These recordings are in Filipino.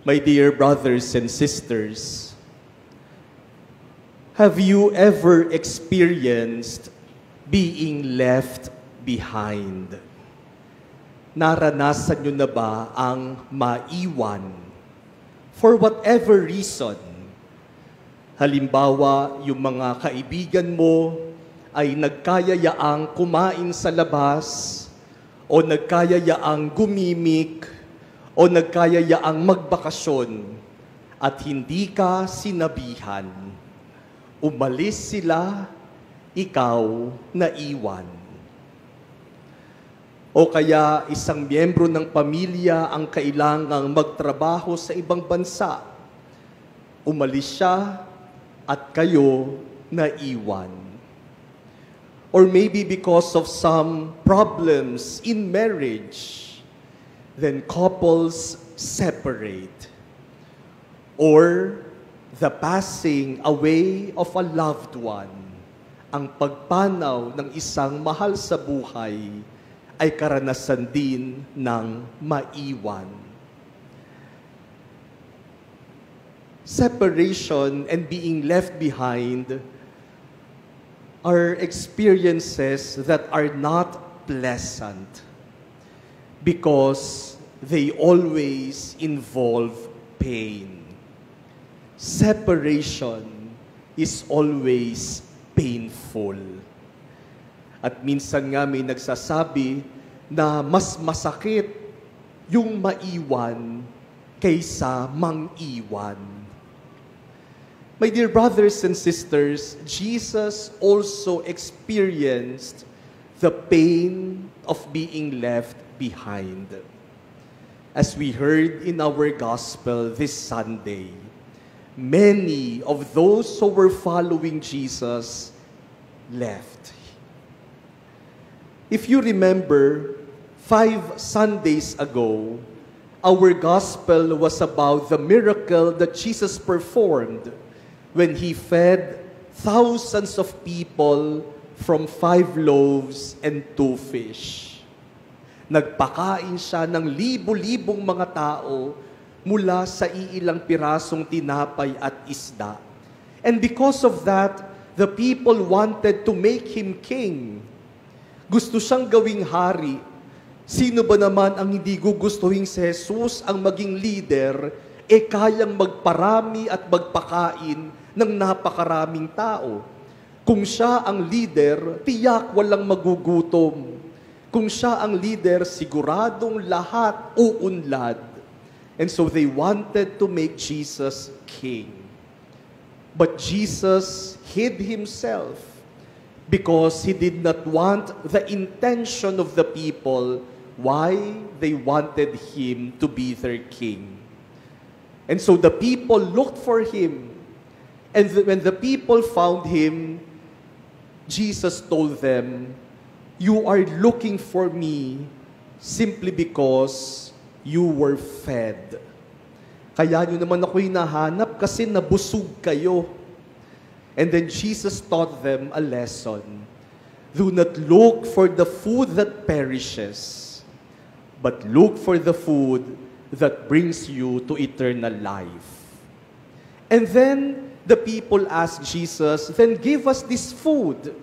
My dear brothers and sisters, have you ever experienced being left behind? Naranasan nyo na ba ang maiwan? For whatever reason. Halimbawa, yung mga kaibigan mo ay nagkayayaang kumain sa labas, o nagkayayaang gumimik, o nagkayayaang magbakasyon, at hindi ka sinabihan. Umalis sila, ikaw naiwan. O kaya isang miyembro ng pamilya ang kailangang magtrabaho sa ibang bansa. Umalis siya at kayo naiwan. Or maybe because of some problems in marriage, then couples separate. Or the passing away of a loved one, ang pagpanaw ng isang mahal sa buhay ay karanasan din ng maiwan. Separation and being left behind are experiences that are not pleasant, because they always involve pain. Separation is always painful. At minsan nga may nagsasabi na mas masakit yung maiwan kaysa mang-iwan. My dear brothers and sisters, Jesus also experienced the pain of being left behind. As we heard in our gospel this Sunday, many of those who were following Jesus left. If you remember, 5 Sundays ago, our gospel was about the miracle that Jesus performed when He fed thousands of people from 5 loaves and 2 fish. Nagpakain siya ng libo-libong mga tao mula sa iilang pirasong tinapay at isda. And because of that, the people wanted to make Him king. Gusto siyang gawing hari. Sino ba naman ang hindi gugustuhin si Jesus ang maging leader, kayang magparami at magpakain ng napakaraming tao? Kung siya ang leader, tiyak walang magugutom. Kung siya ang leader, siguradong lahat uunlad. And so they wanted to make Jesus king. But Jesus hid Himself because He did not want the intention of the people why they wanted Him to be their king. And so the people looked for Him. And when the people found Him, Jesus told them, "You are looking for me simply because you were fed. Kaya nyo naman ako hinahanap kasi nabusog kayo." And then Jesus taught them a lesson. Do not look for the food that perishes, but look for the food that brings you to eternal life. And then the people asked Jesus, "Then give us this food.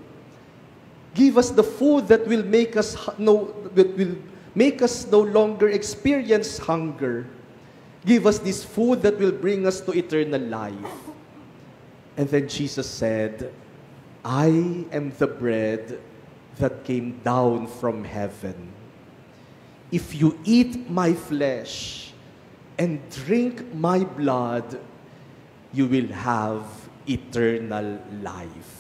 Give us the food that will make us no longer experience hunger. Give us this food that will bring us to eternal life." And then Jesus said, "I am the bread that came down from heaven. If you eat my flesh and drink my blood, you will have eternal life."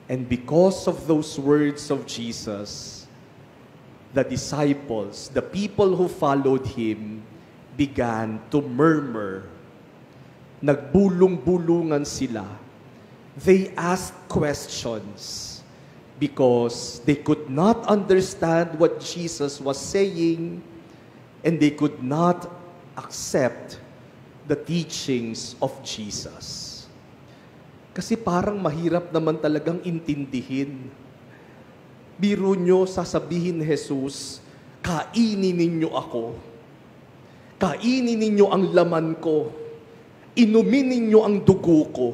And because of those words of Jesus, the disciples, the people who followed Him, began to murmur. Nagbulong-bulungan sila. They asked questions because they could not understand what Jesus was saying, and they could not accept the teachings of Jesus. Kasi parang mahirap naman talagang intindihin. Biro nyo, sasabihin ni Jesus, "Kainin ninyo ako." kainin ninyo ang laman ko, inumin ninyo ang dugo ko.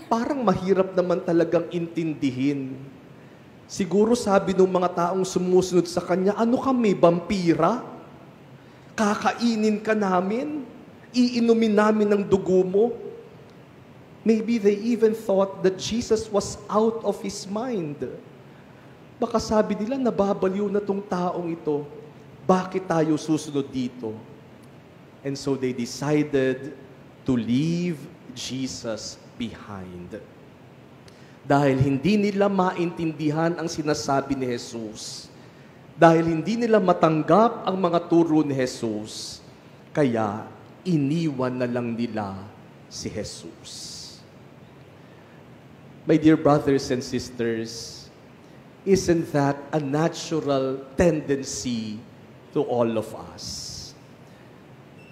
Parang mahirap naman talagang intindihin. Siguro sabi ng mga taong sumusunod sa kanya, ano kami, vampira? Kakainin ka namin? Iinumin namin ang dugo mo? Maybe they even thought that Jesus was out of his mind. Baka sabi nila, nababaliw na tong taong ito. Bakit tayo susunod dito? And so they decided to leave Jesus behind. Dahil hindi nila maintindihan ang sinasabi ni Jesus. Dahil hindi nila matanggap ang mga turo ni Jesus. Kaya iniwan na lang nila si Jesus. My dear brothers and sisters, isn't that a natural tendency to all of us?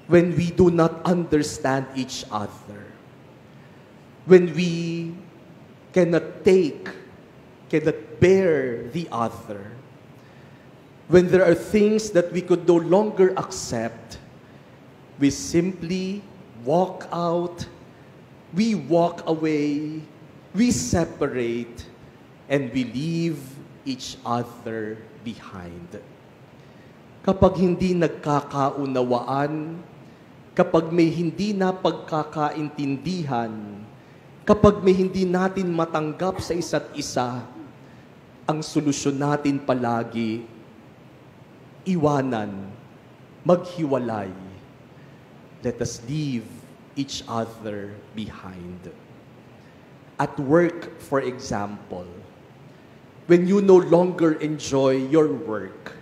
When we do not understand each other, when we cannot bear the other, when there are things that we could no longer accept, we simply walk out, we walk away, we separate, and we leave each other behind. Kapag hindi nagkakaunawaan, kapag may hindi na pagkakaintindihan, kapag may hindi natin matanggap sa isa't isa, ang solusyon natin palagi, iwanan, maghiwalay. Let us leave each other behind. At work, for example, when you no longer enjoy your work,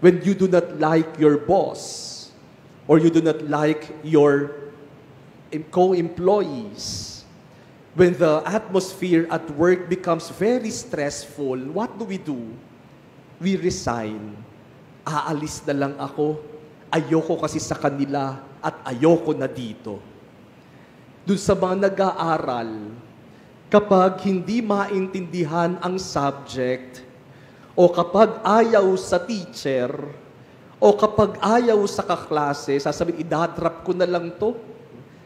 when you do not like your boss, or you do not like your co-employees, when the atmosphere at work becomes very stressful, what do? We resign. Aalis na lang ako. Ayoko kasi sa kanila at ayoko na dito. Doon sa mga nag-aaral, kapag hindi maintindihan ang subject, o kapag ayaw sa teacher, o kapag ayaw sa kaklase, sasabihin, idadrop ko na lang to.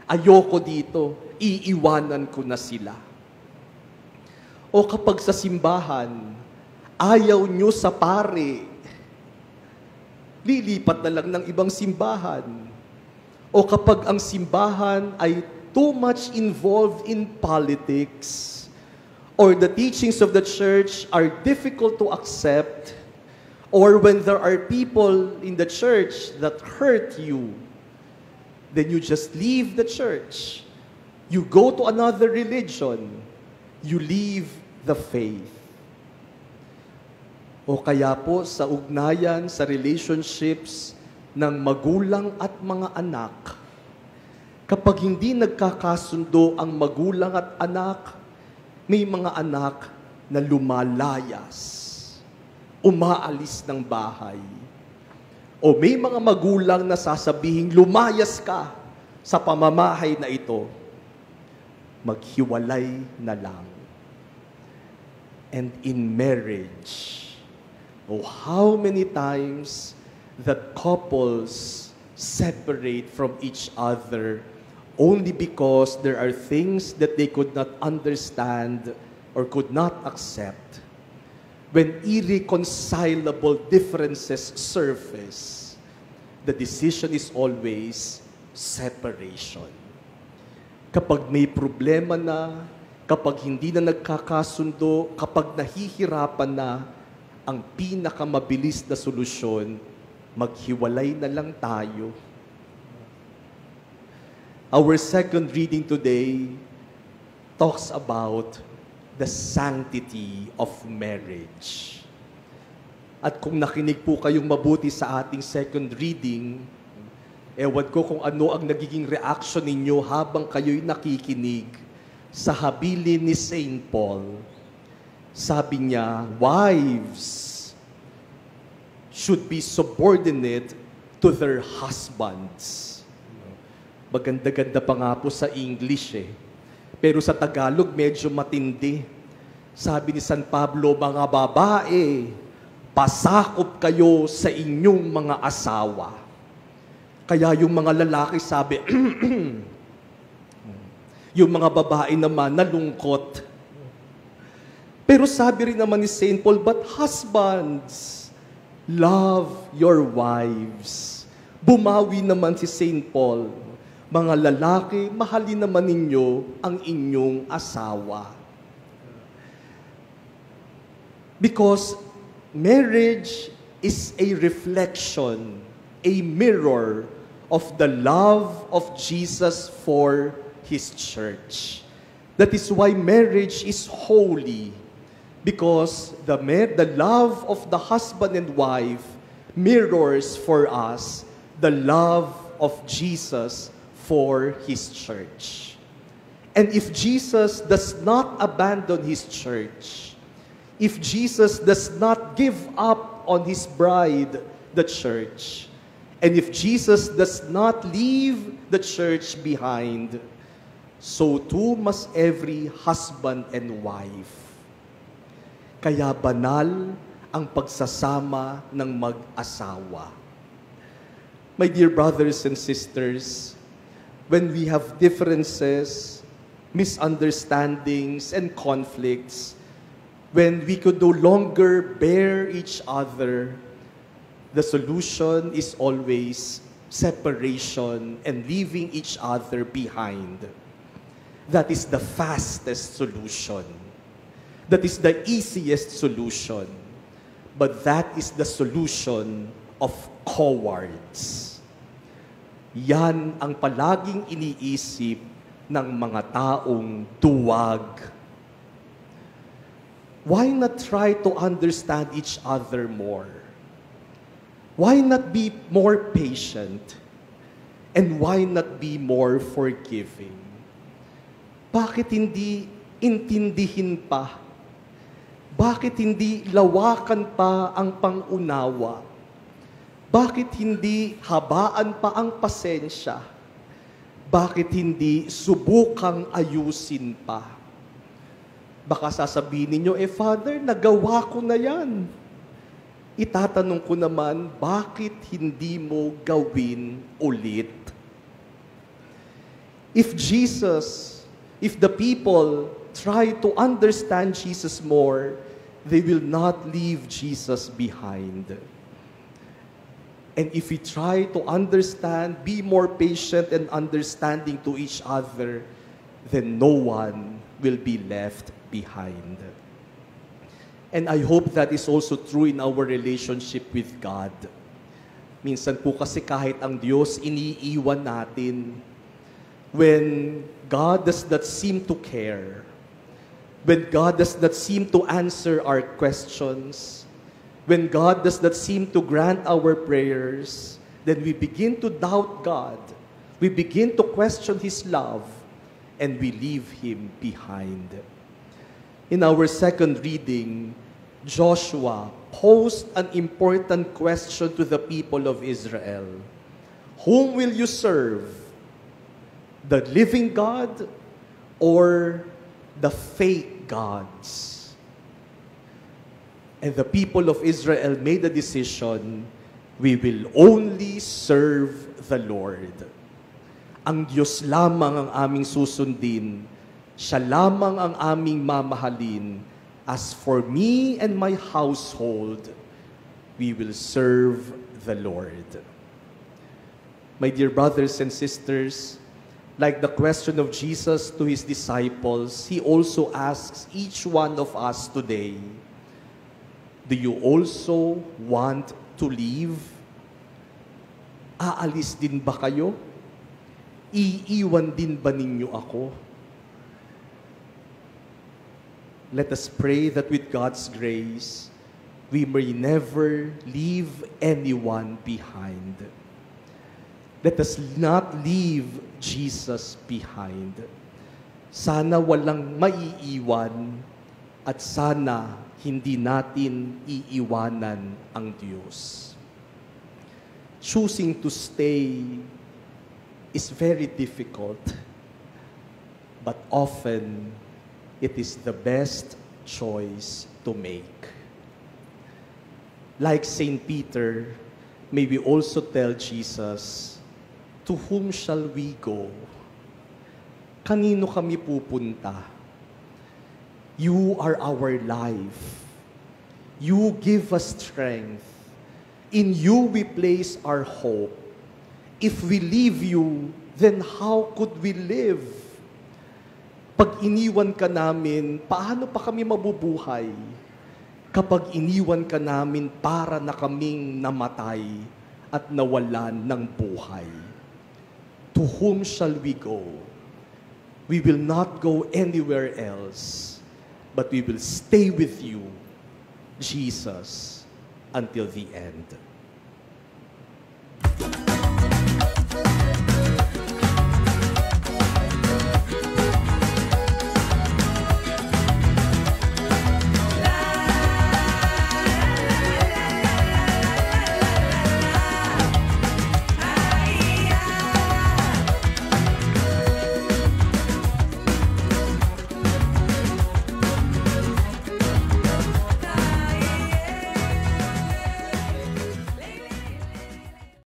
Ayoko dito. Iiwanan ko na sila. O kapag sa simbahan, ayaw nyo sa pare, lilipat na lang ng ibang simbahan. O kapag ang simbahan ay too much involved in politics, or the teachings of the church are difficult to accept, or when there are people in the church that hurt you, then you just leave the church. You go to another religion. You leave the faith. O kaya po sa ugnayan, sa relationships ng magulang at mga anak, kapag hindi nagkakasundo ang magulang at anak, may mga anak na lumalayas, umaalis ng bahay. O may mga magulang na sasabihing, lumayas ka sa pamamahay na ito. Maghiwalay na lang. And in marriage, oh, how many times that couples separate from each other only because there are things that they could not understand or could not accept. When irreconcilable differences surface, the decision is always separation. Kapag may problema na, kapag hindi na nagkakasundo, kapag nahihirapan na, ang pinakamabilis na solusyon, maghiwalay na lang tayo. Our second reading today talks about the sanctity of marriage. At kung nakinig po kayong mabuti sa ating second reading, ewan ko kung ano ang nagiging reaction ninyo habang kayo'y nakikinig sa habilin ni St. Paul. Sabi niya, wives should be subordinate to their husbands. Maganda-ganda pa nga po sa English eh. Pero sa Tagalog, medyo matindi. Sabi ni San Pablo, mga babae, pasakop kayo sa inyong mga asawa. Kaya yung mga lalaki sabi, yung mga babae naman nalungkot. Pero sabi rin naman ni Saint Paul, but husbands, love your wives. Bumawi naman si Saint Paul, mga lalaki, mahalin naman ninyo ang inyong asawa. Because marriage is a reflection, a mirror of the love of Jesus for His church. That is why marriage is holy, because the love of the husband and wife mirrors for us the love of Jesus for His church. And if Jesus does not abandon His church, if Jesus does not give up on His bride, the church, and if Jesus does not leave the church behind, so too must every husband and wife. Kaya banal ang pagsasama ng mag-asawa. My dear brothers and sisters, when we have differences, misunderstandings, and conflicts, when we could no longer bear each other, the solution is always separation and leaving each other behind. That is the fastest solution. That is the easiest solution. But that is the solution of cowards. Yan ang palaging iniisip ng mga taong duwag. Why not try to understand each other more? Why not be more patient? And why not be more forgiving? Bakit hindi intindihin pa? Bakit hindi lawakan pa ang pangunawa? Bakit hindi habaan pa ang pasensya? Bakit hindi subukang ayusin pa? Baka sasabihin ninyo, Father, nagawa ko na yan. Itatanong ko naman, bakit hindi mo gawin ulit? If the people try to understand Jesus more, they will not leave Jesus behind. And if we try to understand, be more patient and understanding to each other, then no one will be left behind. And I hope that is also true in our relationship with God. Minsan po kasi kahit ang Diyos, iniiwan natin when God does not seem to care, when God does not seem to answer our questions, when God does not seem to grant our prayers, then we begin to doubt God. We begin to question His love, and we leave Him behind. In our second reading, Joshua posed an important question to the people of Israel. Whom will you serve? The living God or the fake gods? And the people of Israel made a decision, we will only serve the Lord. Ang Diyos lamang ang aming susundin, Siya lamang ang aming mamahalin. As for me and my household, we will serve the Lord. My dear brothers and sisters, like the question of Jesus to His disciples, He also asks each one of us today, do you also want to leave? Aalis din ba kayo? Iiwan din ba ninyo ako? Let us pray that with God's grace, we may never leave anyone behind. Let us not leave Jesus behind. Sana walang maiiwan at sana hindi natin iiwanan ang Diyos. Choosing to stay is very difficult, but often it is the best choice to make. Like Saint Peter, may we also tell Jesus, To whom shall we go? Kanino kami pupunta? You are our life. You give us strength. In you we place our hope. If we leave you, then how could we live? Pag iniwan ka namin, paano pa kami mabubuhay? Kapag iniwan ka namin, para na kaming namatay at nawalan ng buhay. To whom shall we go? We will not go anywhere else, but we will stay with you, Jesus, until the end.